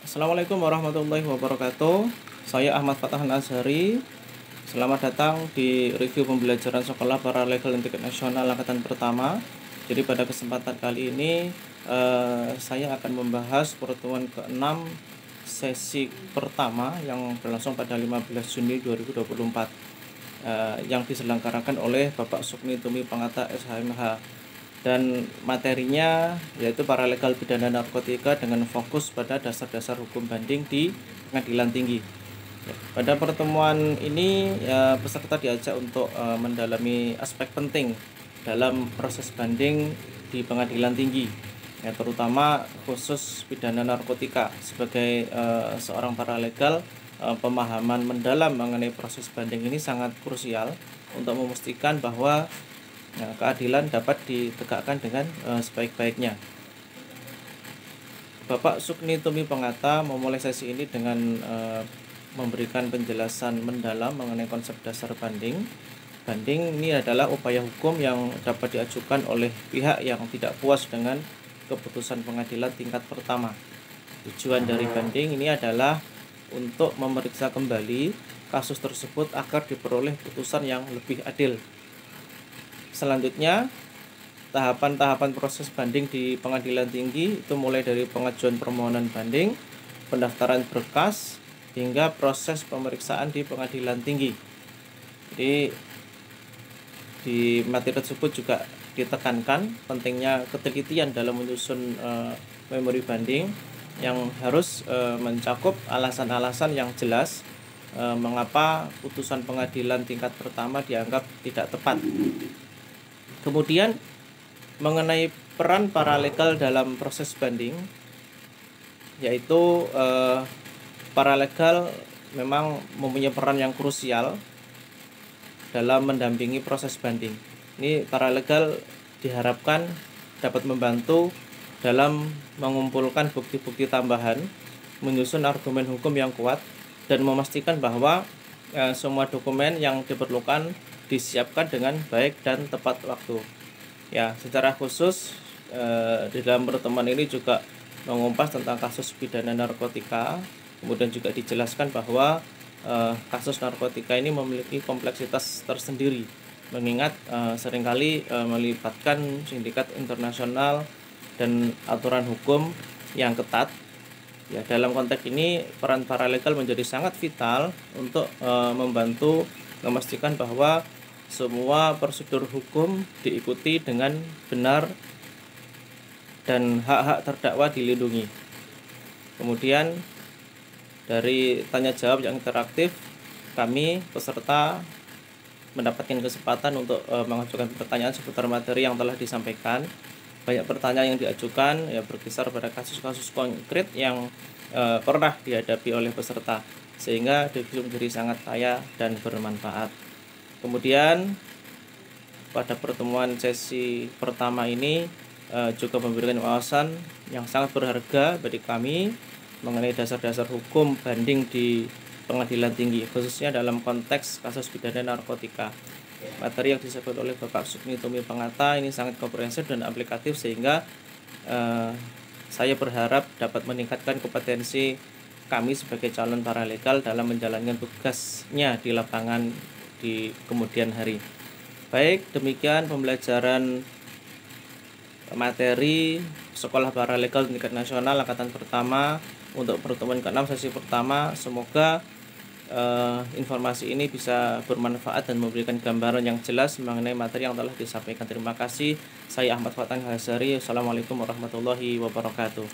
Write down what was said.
Assalamualaikum warahmatullahi wabarakatuh. Saya Ahmad Fatah Azhari. Selamat datang di review pembelajaran Sekolah Paralegal dan Tingkat Nasional Angkatan Pertama. Jadi pada kesempatan kali ini saya akan membahas pertemuan ke-6 sesi pertama yang berlangsung pada 15 Juni 2024 yang diselenggarakan oleh Bapak Sukni Tumi Pangata SHMH. Dan materinya yaitu paralegal pidana narkotika dengan fokus pada dasar-dasar hukum banding di pengadilan tinggi. Pada pertemuan ini peserta diajak untuk mendalami aspek penting dalam proses banding di pengadilan tinggi, terutama khusus pidana narkotika. Sebagai seorang paralegal, pemahaman mendalam mengenai proses banding ini sangat krusial untuk memastikan bahwa keadilan dapat ditegakkan dengan sebaik-baiknya. Bapak Sukni Tumi Pangata memulai sesi ini dengan memberikan penjelasan mendalam mengenai konsep dasar banding. Banding ini adalah upaya hukum yang dapat diajukan oleh pihak yang tidak puas dengan keputusan pengadilan tingkat pertama. Tujuan dari banding ini adalah untuk memeriksa kembali kasus tersebut agar diperoleh putusan yang lebih adil. Selanjutnya, tahapan-tahapan proses banding di pengadilan tinggi itu mulai dari pengajuan permohonan banding, pendaftaran berkas, hingga proses pemeriksaan di pengadilan tinggi. Jadi di materi tersebut juga ditekankan pentingnya ketelitian dalam menyusun memori banding yang harus mencakup alasan-alasan yang jelas mengapa putusan pengadilan tingkat pertama dianggap tidak tepat. Kemudian mengenai peran paralegal dalam proses banding, yaitu paralegal memang mempunyai peran yang krusial dalam mendampingi proses banding. Ini paralegal diharapkan dapat membantu dalam mengumpulkan bukti-bukti tambahan, menyusun argumen hukum yang kuat, dan memastikan bahwa semua dokumen yang diperlukan disiapkan dengan baik dan tepat waktu. Ya, secara khusus di dalam pertemuan ini juga mengumpas tentang kasus pidana narkotika. Kemudian juga dijelaskan bahwa kasus narkotika ini memiliki kompleksitas tersendiri, mengingat seringkali melibatkan sindikat internasional dan aturan hukum yang ketat. Ya, dalam konteks ini peran paralegal menjadi sangat vital untuk membantu memastikan bahwa semua prosedur hukum diikuti dengan benar dan hak-hak terdakwa dilindungi. Kemudian dari tanya jawab yang interaktif, kami peserta mendapatkan kesempatan untuk mengajukan pertanyaan seputar materi yang telah disampaikan. Banyak pertanyaan yang diajukan berkisar pada kasus-kasus konkret yang pernah dihadapi oleh peserta, sehingga diskusi menjadi sangat kaya dan bermanfaat. Kemudian pada pertemuan sesi pertama ini juga memberikan wawasan yang sangat berharga bagi kami mengenai dasar-dasar hukum banding di pengadilan tinggi, khususnya dalam konteks kasus pidana narkotika. Materi yang disampaikan oleh Bapak Sukni Tumi Pangata ini sangat komprehensif dan aplikatif, sehingga saya berharap dapat meningkatkan kompetensi kami sebagai calon paralegal dalam menjalankan tugasnya di lapangan di kemudian hari. Baik, demikian pembelajaran materi Sekolah Paralegal Tingkat Nasional Angkatan Pertama untuk pertemuan ke-6 sesi pertama. Semoga informasi ini bisa bermanfaat dan memberikan gambaran yang jelas mengenai materi yang telah disampaikan. Terima kasih. Saya Ahmad Fatah Azhari. Assalamualaikum warahmatullahi wabarakatuh.